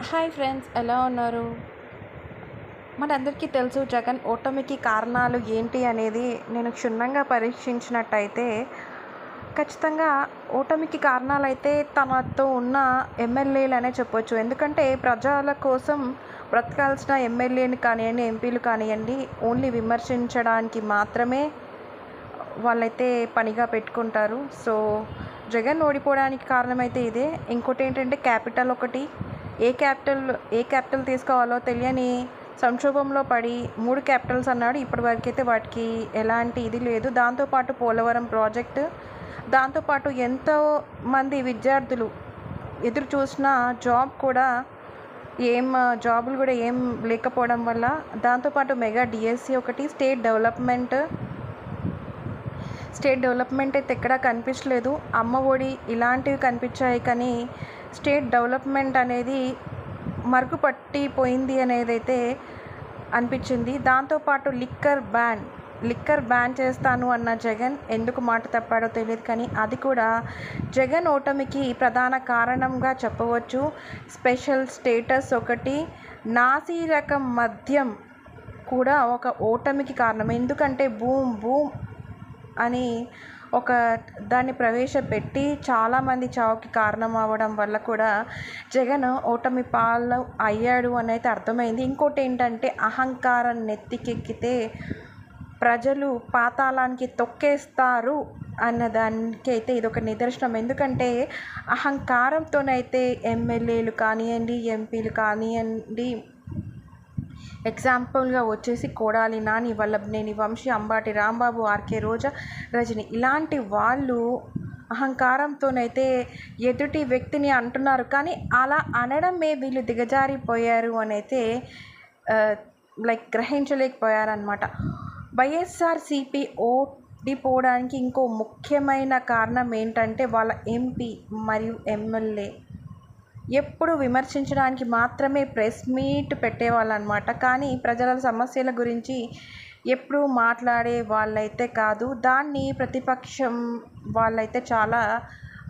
Hi friends, ఎలా ఉన్నారు? మనందరికీ తెలుసు జగన్ ఓటమికి కారణాలు ఏంటి అనేది నేను క్షుణ్ణంగా పరీక్షించినట్టయితే ఖచ్చితంగా ఓటమికి కారణాలైతే తనతో ఉన్న ఎమ్మెల్యేలనే చెప్పొచ్చు. ఎందుకంటే ప్రజల కోసం బ్రతకాల్సిన ఎమ్మెల్యేని కానివ్వండి, ఎంపీలు కానివ్వండి, ఓన్లీ విమర్శించడానికి మాత్రమే వాళ్ళైతే పనిగా పెట్టుకుంటారు. సో జగన్ ఓడిపోవడానికి కారణమైతే ఇదే. ఇంకోటి ఏంటంటే క్యాపిటల్ ఒకటి. ఏ క్యాపిటల్ తీసుకోవాలో తెలియని సంక్షోభంలో పడి 3 క్యాపిటల్స్ అన్నాడు. ఇప్పటివరకైతే వాటికి ఎలాంటి ఇది లేదు. దాంతోపాటు పోలవరం ప్రాజెక్టు, దాంతోపాటు ఎంతోమంది విద్యార్థులు ఎదురు చూసిన జాబులు కూడా ఏం లేకపోవడం వల్ల, దాంతోపాటు మెగా డిఎస్సి ఒకటి, స్టేట్ డెవలప్మెంట్ అయితే ఎక్కడా కనిపించలేదు. అమ్మ ఒడి ఇలాంటివి కనిపించాయి, కానీ స్టేట్ డెవలప్మెంట్ అనేది మరుగుపట్టిపోయింది అనేదైతే అనిపించింది. దాంతోపాటు లిక్కర్ బ్యాన్ చేస్తాను అన్న జగన్ ఎందుకు మాట తప్పాడో తెలియదు, కానీ అది కూడా జగన్ ఓటమికి ప్రధాన కారణంగా చెప్పవచ్చు. స్పెషల్ స్టేటస్ ఒకటి, నాసీ రకం మద్యం కూడా ఒక ఓటమికి కారణం. ఎందుకంటే బూమ్ అని ఒక దాన్ని ప్రవేశపెట్టి చాలామంది చావుకి కారణం అవ్వడం వల్ల కూడా జగన్ ఓటమి పాలు అయ్యాడు అని అయితే అర్థమైంది. ఇంకోటి ఏంటంటే అహంకారం నెత్తికెక్కితే ప్రజలు పాతాళానికి తొక్కేస్తారు అన్నదానికి అయితే ఇదొక నిదర్శనం. ఎందుకంటే అహంకారంతోనైతే ఎమ్మెల్యేలు కానివ్వండి, ఎంపీలు కానివ్వండి, ఎగ్జాంపుల్గా వచ్చేసి కొడాలి నాని, వల్లభనేని వంశీ, అంబటి రాంబాబు, ఆర్కే రోజా, రజని ఇలాంటి వాళ్ళు అహంకారంతోనైతే ఎదుటి వ్యక్తిని అంటున్నారు. కానీ అలా అనడమే వీళ్ళు దిగజారిపోయారు అని అయితే గ్రహించలేకపోయారనమాట. వైఎస్ఆర్సీపీ ఓడిపోవడానికి ఇంకో ముఖ్యమైన కారణం ఏంటంటే వాళ్ళ ఎంపీ మరియు ఎమ్మెల్యే ఎప్పుడు విమర్శించడానికి మాత్రమే ప్రెస్ మీట్ పెట్టేవాళ్ళు అనమాట. కానీ ప్రజల సమస్యల గురించి ఎప్పుడూ మాట్లాడే వాళ్ళైతే కాదు. దాన్ని ప్రతిపక్షం వాళ్ళైతే చాలా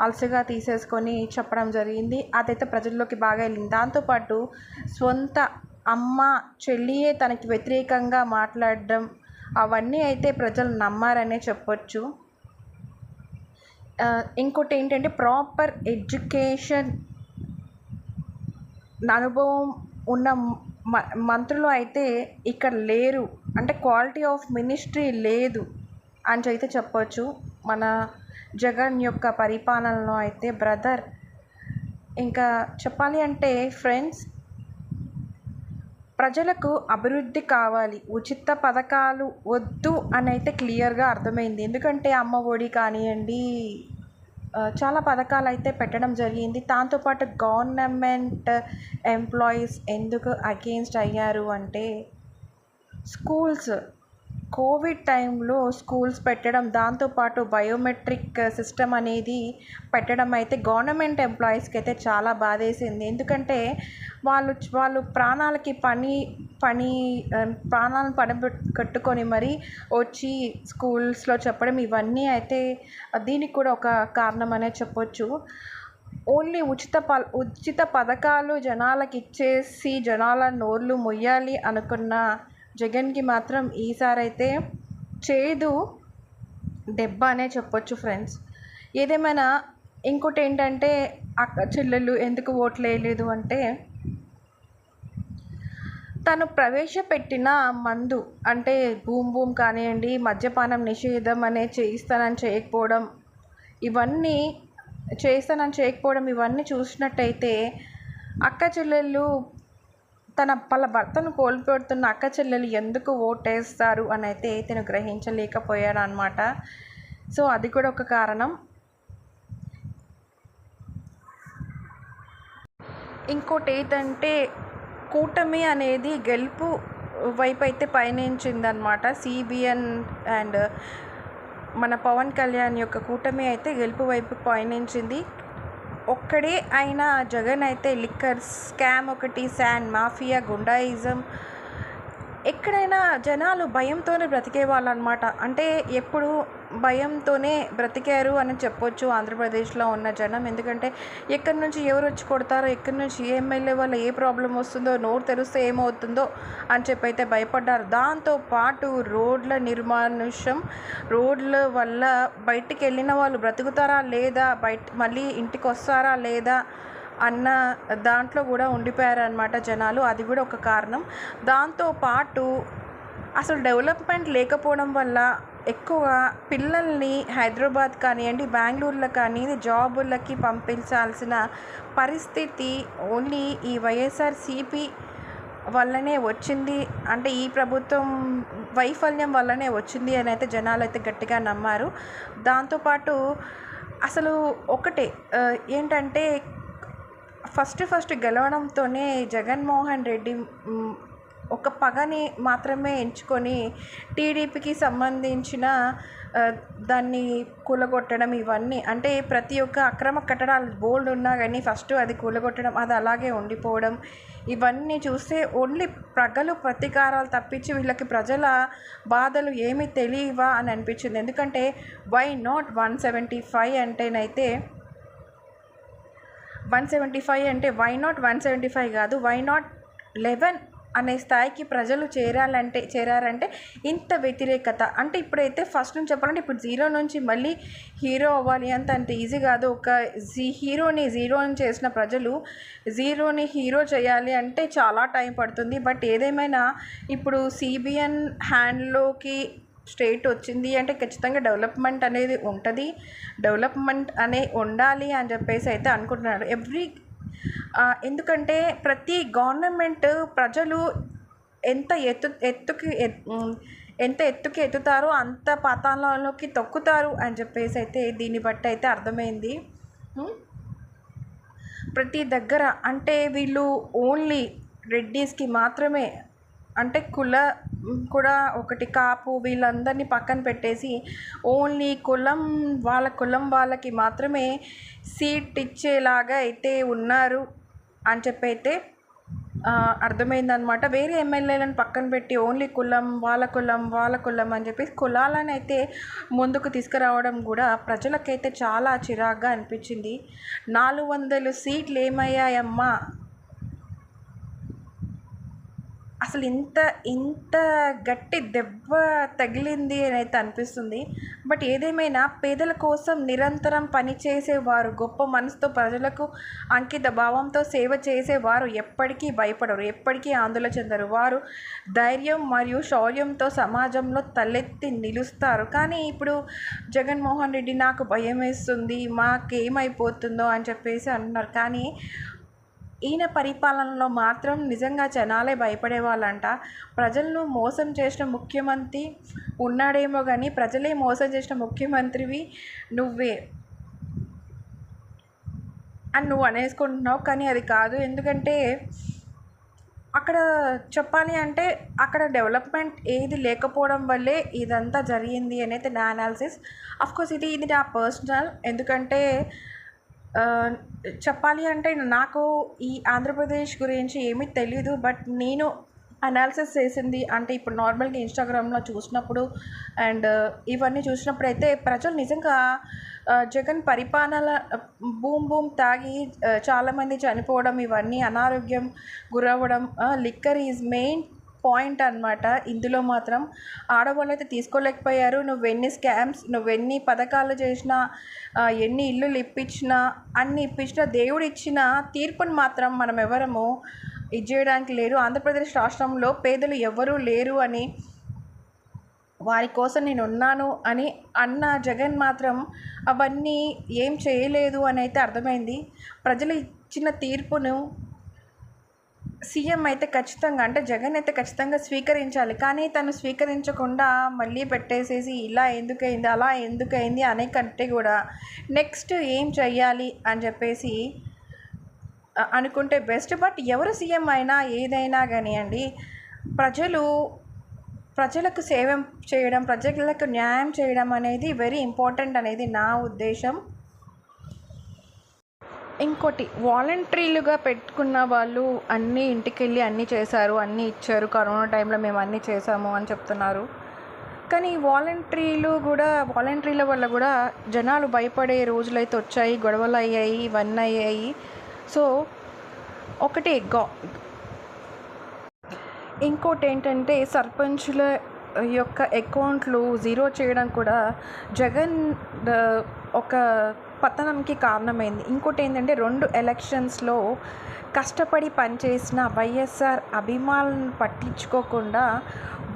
అలసుగా తీసేసుకొని చెప్పడం జరిగింది. అదైతే ప్రజల్లోకి బాగా వెళ్ళింది. దాంతోపాటు సొంత అమ్మ చెల్లియే తనకి వ్యతిరేకంగా మాట్లాడడం, అవన్నీ అయితే ప్రజలు నమ్మారనే చెప్పొచ్చు. ఇంకోటి ఏంటంటే ప్రాపర్ ఎడ్యుకేషన్ అనుభవం ఉన్న మంత్రులు అయితే ఇక్కడ లేరు, అంటే క్వాలిటీ ఆఫ్ మినిస్ట్రీ లేదు అని అయితే చెప్పొచ్చు మన జగన్ యొక్క పరిపాలనలో అయితే బ్రదర్. ఇంకా చెప్పాలి అంటే ఫ్రెండ్స్, ప్రజలకు అభివృద్ధి కావాలి, ఉచిత పథకాలు వద్దు అని అయితే క్లియర్గా అర్థమైంది. ఎందుకంటే అమ్మ ఒడి కానివ్వండి, చాలా పథకాలు అయితే పెట్టడం జరిగింది. దాంతోపాటు గవర్నమెంట్ ఎంప్లాయీస్ ఎందుకు అగెయిన్స్ట్ అయ్యారు అంటే కోవిడ్ టైంలో స్కూల్స్ పెట్టడం, దాంతోపాటు బయోమెట్రిక్ సిస్టమ్ అనేది పెట్టడం అయితే గవర్నమెంట్ ఎంప్లాయీస్కి అయితే చాలా బాధేసింది. ఎందుకంటే వాళ్ళు ప్రాణాలను కట్టుకొని మరి వచ్చి స్కూల్స్లో చెప్పడం, ఇవన్నీ అయితే దీనికి కూడా ఒక కారణం అనే చెప్పొచ్చు. ఓన్లీ ఉచిత పథకాలు జనాలకి ఇచ్చేసి జనాల నోర్లు మొయ్యాలి అనుకున్న జగన్కి మాత్రం ఈసారి అయితే చేదు దెబ్బ అనే చెప్పొచ్చు ఫ్రెండ్స్. ఏదేమైనా ఇంకోటి ఏంటంటే అక్క చెల్లెళ్ళు ఎందుకు ఓట్లు వేయలేదు అంటే, తను ప్రవేశపెట్టిన మందు అంటే బూమ్ కానివ్వండి, మద్యపానం నిషేధం అనే చేస్తానని చేయకపోవడం ఇవన్నీ చూసినట్టయితే అక్క చెల్లెళ్ళు వాళ్ళ భర్తను కోల్పోతున్న అక్క చెల్లెలు ఎందుకు ఓటేస్తారు అని అయితే తను గ్రహించలేకపోయాడు అనమాట. సో అది కూడా ఒక కారణం. ఇంకోటి ఏంటంటే కూటమి అనేది గెలుపు వైపు అయితే పయనించిందనమాట. సిబిఎన్ అండ్ మన పవన్ కళ్యాణ్ యొక్క కూటమి అయితే గెలుపు వైపు పయనించింది. ఒక్కడే అయినా జగన్ అయితే లిక్కర్ స్కామ్ ఒకటి, శాండ్ మాఫియా, గుండాయిజం, ఎక్కడైనా జనాలు భయంతోనే బ్రతికే వాళ్ళు అనమాట. అంటే ఎప్పుడు భయంతోనే బ్రతికారు అని చెప్పొచ్చు ఆంధ్రప్రదేశ్లో ఉన్న జనం. ఎందుకంటే ఎక్కడి నుంచి ఎవరు వచ్చి కొడతారో, ఎక్కడి నుంచి ఏ ఎమ్మెల్యే వల్ల ఏ ప్రాబ్లం వస్తుందో, నోరు తెరిస్తే ఏమవుతుందో అని చెప్పి అయితే భయపడ్డారు. దాంతోపాటు రోడ్ల నిర్మానుష్యం, రోడ్ల వల్ల బయటికి వెళ్ళిన వాళ్ళు బ్రతుకుతారా లేదా, మళ్ళీ ఇంటికి వస్తారా లేదా అన్న దాంట్లో కూడా ఉండిపోయారనమాట జనాలు. అది కూడా ఒక కారణం. దాంతోపాటు అసలు డెవలప్మెంట్ లేకపోవడం వల్ల ఎక్కువ పిల్లల్ని హైదరాబాద్ కానివ్వండి, బెంగళూరులో కానీ జాబులకి పంపించాల్సిన పరిస్థితి ఓన్లీ ఈ వైఎస్ఆర్సీపీ వల్లనే వచ్చింది. అంటే ఈ ప్రభుత్వం వైఫల్యం వల్లనే వచ్చింది అని అయితే జనాలు అయితే గట్టిగా నమ్మారు. దాంతోపాటు అసలు ఒకటే ఏంటంటే ఫస్ట్ గెలవడంతోనే జగన్మోహన్ రెడ్డి ఒక పగని మాత్రమే ఎంచుకొని టీడీపీకి సంబంధించిన దాన్ని కూలగొట్టడం, ఇవన్నీ అంటే ప్రతి ఒక్క అక్రమ కట్టడాలు బోల్డ్ ఉన్నా కానీ ఫస్ట్ అది కూలగొట్టడం, అది అలాగే ఉండిపోవడం, ఇవన్నీ చూస్తే ఓన్లీ ప్రజలు ప్రతీకారాలు తప్పించి వీళ్ళకి ప్రజల బాధలు ఏమీ తెలియవా అని అనిపించింది. ఎందుకంటే వై నాట్ 175 అంటేనైతే 175 అంటే వై నాట్ 175 కాదు, వై నాట్ 11 అనే స్థాయికి ప్రజలు చేరారంటే ఇంత వ్యతిరేకత. అంటే ఇప్పుడైతే ఫస్ట్ నుంచి చెప్పాలంటే ఇప్పుడు జీరో నుంచి మళ్ళీ హీరో అవ్వాలి అంత ఈజీ కాదు. ఒక హీరోని జీరోని చేసిన ప్రజలు జీరోని హీరో చేయాలి అంటే చాలా టైం పడుతుంది. బట్ ఏదేమైనా ఇప్పుడు సిబిఎన్ హ్యాండ్లోకి స్టేట్ వచ్చింది అంటే ఖచ్చితంగా డెవలప్మెంట్ అనేది ఉంటుంది, డెవలప్మెంట్ ఉండాలి అని చెప్పేసి అయితే అనుకుంటున్నాడు. ఎందుకంటే ప్రతి గవర్నమెంట్ ప్రజలు ఎంత ఎత్తుకి ఎత్తుతారో అంత పాతాళంలోకి తొక్కుతారు అని చెప్పేసి అయితే దీన్ని బట్టి అయితే అర్థమైంది. ప్రతి దగ్గర అంటే వీళ్ళు ఓన్లీ రెడ్డీస్కి మాత్రమే, అంటే కూడా ఒకటి కాపు వీళ్ళందరినీ పక్కన పెట్టేసి ఓన్లీ కులం వాళ్ళకి మాత్రమే సీట్ ఇచ్చేలాగా అయితే ఉన్నారు అని చెప్పి అయితే అర్థమైందనమాట. వేరే ఎమ్మెల్యేలను పక్కన పెట్టి ఓన్లీ వాళ్ళ కులం అని చెప్పి కులాలను అయితే ముందుకు తీసుకురావడం కూడా ప్రజలకైతే చాలా చిరాగ్గా అనిపించింది. 400 సీట్లు ఏమయ్యాయమ్మా, అసలు ఇంత గట్టి దెబ్బ తగిలింది అని అయితే అనిపిస్తుంది. బట్ ఏదేమైనా పేదల కోసం నిరంతరం పనిచేసేవారు, గొప్ప మనసుతో ప్రజలకు అంకిత భావంతో సేవ చేసేవారు ఎప్పటికీ భయపడరు, ఎప్పటికీ ఆందోళన చెందరు. వారు ధైర్యం మరియు శౌర్యంతో సమాజంలో తలెత్తి నిలుస్తారు. కానీ ఇప్పుడు జగన్మోహన్ రెడ్డి నాకు భయం వేస్తుంది, మాకేమైపోతుందో అని చెప్పేసి అంటున్నారు. కానీ ఈయన పరిపాలనలో మాత్రం నిజంగా జనాలే భయపడేవాళ్ళంట. ప్రజలను మోసం చేసిన ముఖ్యమంత్రి ఉన్నాడేమో కానీ ప్రజలే మోసం చేసిన ముఖ్యమంత్రివి నువ్వే అని నువ్వు అనేసుకుంటున్నావు. కానీ అది కాదు. ఎందుకంటే అక్కడ చెప్పాలి అంటే అక్కడ డెవలప్మెంట్ ఏది లేకపోవడం వల్లే ఇదంతా జరిగింది అనేది నా అనాలిసిస్. అఫ్కోర్స్ ఇది నా పర్సనల్. ఎందుకంటే చెప్పాలి అంటే నాకు ఈ ఆంధ్రప్రదేశ్ గురించి ఏమీ తెలీదు. బట్ నేను అనాలిసిస్ చేసింది అంటే ఇప్పుడు నార్మల్గా ఇన్స్టాగ్రామ్లో చూసినప్పుడు అండ్ ఇవన్నీ చూసినప్పుడు అయితే ప్రజలు నిజంగా జగన్ పరిపాలన బూమ్ తాగి చాలామంది చనిపోవడం, ఇవన్నీ అనారోగ్యం గురవ్వడం, లిక్కర్ ఈజ్ మెయిన్ పాయింట్ అనమాట. ఇందులో మాత్రం ఆడవాళ్ళు అయితే తీసుకోలేకపోయారు. నువ్వెన్ని స్కామ్స్, నువ్వెన్ని పథకాలు చేసినా, ఎన్ని ఇల్లులు ఇప్పించినా, అన్ని ఇప్పించినా దేవుడు ఇచ్చిన తీర్పుని మాత్రం మనం ఎవరము ఇది చేయడానికి లేరు. ఆంధ్రప్రదేశ్ రాష్ట్రంలో పేదలు ఎవరూ లేరు అని, వారి కోసం నేను ఉన్నాను అని అన్న జగన్ మాత్రం అవన్నీ ఏం చేయలేదు అని అయితే అర్థమైంది. ప్రజలు ఇచ్చిన తీర్పును సీఎం అయితే ఖచ్చితంగా అంటే జగన్ అయితే ఖచ్చితంగా స్వీకరించాలి. కానీ తను స్వీకరించకుండా మళ్ళీ పెట్టేసేసి ఇలా ఎందుకైంది అలా ఎందుకైంది అనే కంటే కూడా నెక్స్ట్ ఏం చెయ్యాలి అని చెప్పేసి అనుకుంటే బెస్ట్. బట్ ఎవరు సీఎం అయినా ఏదైనా కానివ్వండి, ప్రజలకు సేవ చేయడం, ప్రజలకు న్యాయం చేయడం అనేది వెరీ ఇంపార్టెంట్ అనేది నా ఉద్దేశం. ఇంకోటి వాలంటరీలుగా పెట్టుకున్న వాళ్ళు అన్నీ ఇంటికి వెళ్ళి అన్నీ చేశారు, అన్నీ ఇచ్చారు, కరోనా టైంలో మేము అన్నీ చేసాము అని చెప్తున్నారు. కానీ వాలంటరీల వల్ల కూడా జనాలు భయపడే రోజులైతే వచ్చాయి, గొడవలు అయ్యాయి, ఇవన్నీ అయ్యాయి. సో ఒకటి ఇంకోటి ఏంటంటే సర్పంచుల యొక్క అకౌంట్లు జీరో చేయడం కూడా జగన్ ఒక పతనంకి కారణమైంది. ఇంకోటి ఏంటంటే 2 ఎలక్షన్స్లో కష్టపడి పనిచేసిన వైఎస్ఆర్ అభిమానులను పట్టించుకోకుండా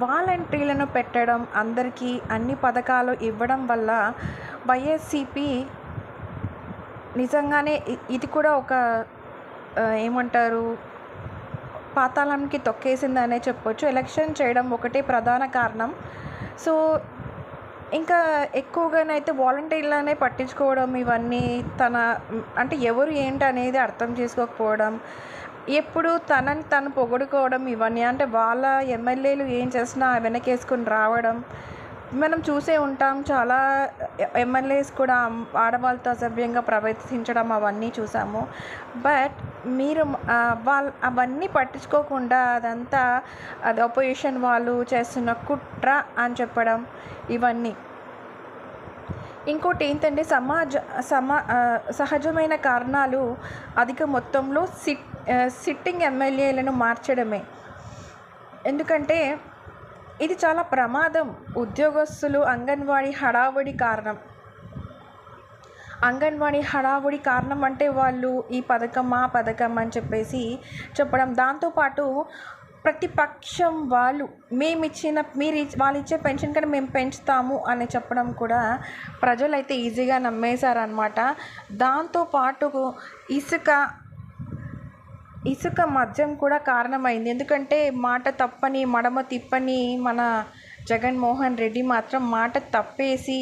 వాలంటీర్లను పెట్టడం, అందరికీ అన్ని పథకాలు ఇవ్వడం వల్ల వైఎస్సీపీ నిజంగానే ఇది కూడా ఒక ఏమంటారు పాతాళానికి తొక్కేసిందనే చెప్పొచ్చు. ఎలక్షన్ చేయడం ఒకటే ప్రధాన కారణం. సో ఇంకా ఎక్కువగానైతే వాలంటీర్లనే పట్టించుకోవడం, ఇవన్నీ అంటే ఎవరు ఏంటి అనేది అర్థం చేసుకోకపోవడం, ఎప్పుడు తనని తను పొగుడుకోవడం, ఇవన్నీ అంటే వాళ్ళ ఎమ్మెల్యేలు ఏం చేసినా వెనకేసుకుని రావడం మనం చూసే ఉంటాం. చాలా ఎమ్మెల్యేస్ కూడా ఆడవాళ్ళతో అసభ్యంగా ప్రవర్తించడం అవన్నీ చూసాము. బట్ మీరు అవన్నీ పట్టించుకోకుండా అదంతా అది అపోజిషన్ వాళ్ళు చేస్తున్న కుట్ర అని చెప్పడం ఇవన్నీ. ఇంకోటి ఏంటంటే సహజమైన కారణాలు అధిక మొత్తంలో సిట్టింగ్ ఎమ్మెల్యేలను మార్చడమే. ఎందుకంటే ఇది చాలా ప్రమాదం. ఉద్యోగస్తులు అంగన్వాడీ హడావుడి కారణం అంటే వాళ్ళు ఈ పథకం ఆ పథకం అని చెప్పేసి చెప్పడం. దాంతోపాటు ప్రతిపక్షం వాళ్ళు వాళ్ళు ఇచ్చే పెన్షన్ కన్నా మేము పెంచుతాము అని చెప్పడం కూడా ప్రజలైతే ఈజీగా నమ్మేశారనమాట. దాంతోపాటు ఇసుక మద్యం కూడా కారణమైంది. ఎందుకంటే మాట తప్పని మడమ తిప్పని మన జగన్మోహన్ రెడ్డి మాత్రం మాట తప్పేసి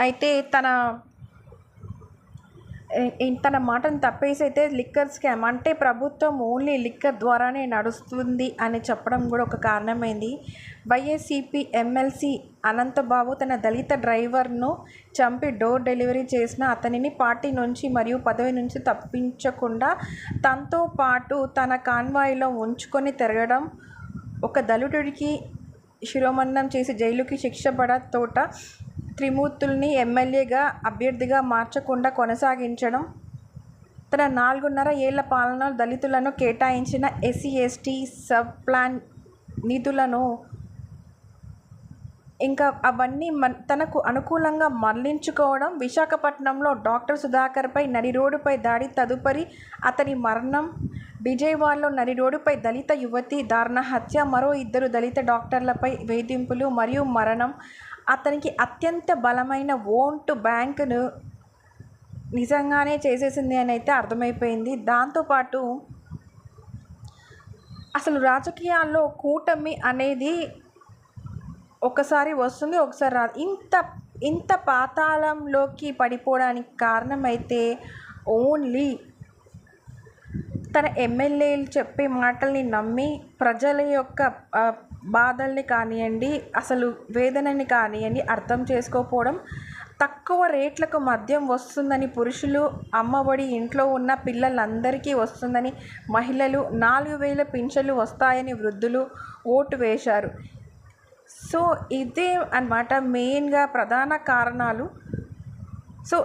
అయితే తన మాటను తప్పేసి అయితే లిక్కర్ స్కామ్ అంటే ప్రభుత్వం ఓన్లీ లిక్కర్ ద్వారానే నడుస్తుంది అని చెప్పడం కూడా ఒక కారణమైంది. వైఎస్సీపీ ఎమ్మెల్సీ అనంతబాబు తన దళిత డ్రైవర్ను చంపి డోర్ డెలివరీ చేసిన అతనిని పార్టీ నుంచి మరియు పదవి నుంచి తప్పించకుండా తనతో పాటు తన కాన్వాయ్లో ఉంచుకొని తిరగడం, ఒక దళితుడికి శిరోమండం చేసి జైలుకి శిక్ష పడ తోట త్రిమూర్తుల్ని ఎమ్మెల్యేగా అభ్యర్థిగా మార్చకుండా కొనసాగించడం, తన 4.5 ఏళ్ల పాలన దళితులను కేటాయించిన ఎస్సీ ఎస్టీ సబ్ ప్లాన్ నిధులను ఇంకా అవన్నీ తనకు అనుకూలంగా మళ్లించుకోవడం, విశాఖపట్నంలో డాక్టర్ సుధాకర్పై నడి రోడ్డుపై దాడి, తదుపరి అతని మరణం, విజయవాడలో నడి రోడ్డుపై దళిత యువతి దారుణ హత్య, మరో 2 దళిత డాక్టర్లపై వేధింపులు మరియు మరణం, అతనికి అత్యంత బలమైన ఓటు బ్యాంకును నిజంగానే చేసేసింది అని అయితే అర్థమైపోయింది. దాంతోపాటు అసలు రాజకీయాల్లో కూటమి అనేది ఒకసారి వస్తుంది, ఒకసారి రాదు. ఇంత పాతాళంలోకి పడిపోవడానికి కారణమైతే ఓన్లీ తన ఎమ్మెల్యేలు చెప్పే మాటల్ని నమ్మి ప్రజల యొక్క బాధల్ని కానివ్వండి, అసలు వేదనని కానివ్వండి అర్థం చేసుకోకపోవడం, తక్కువ రేట్లకు మద్యం వస్తుందని పురుషులు, అమ్మఒడి ఇంట్లో ఉన్న పిల్లలందరికీ వస్తుందని మహిళలు, 4,000 పింఛన్లు వస్తాయని వృద్ధులు ఓటు వేశారు. సో ఇదే అన్నమాట మెయిన్గా ప్రధాన కారణాలు. సో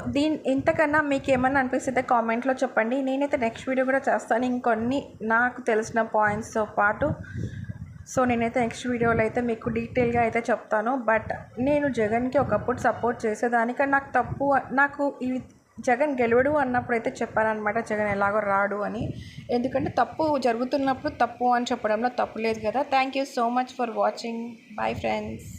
ఇంతకన్నా మీకు ఏమన్నా అనిపిస్తే కామెంట్లో చెప్పండి. నేనైతే నెక్స్ట్ వీడియో కూడా చేస్తాను ఇంకొన్ని నాకు తెలిసిన పాయింట్స్తో పాటు. సో నేనైతే నెక్స్ట్ వీడియోలో అయితే మీకు డీటెయిల్గా అయితే చెప్తాను. బట్ నేను జగన్కి ఒకప్పుడు సపోర్ట్ చేసేదాన్ని, కానీ నాకు ఈ జగన్ గెలవడు అన్నప్పుడు అయితే చెప్పానమాట, జగన్ ఎలాగో రాడు అని. ఎందుకంటే తప్పు జరుగుతున్నప్పుడు తప్పు అని చెప్పడంలో తప్పు లేదు కదా. Thank you so much for watching. Bye friends.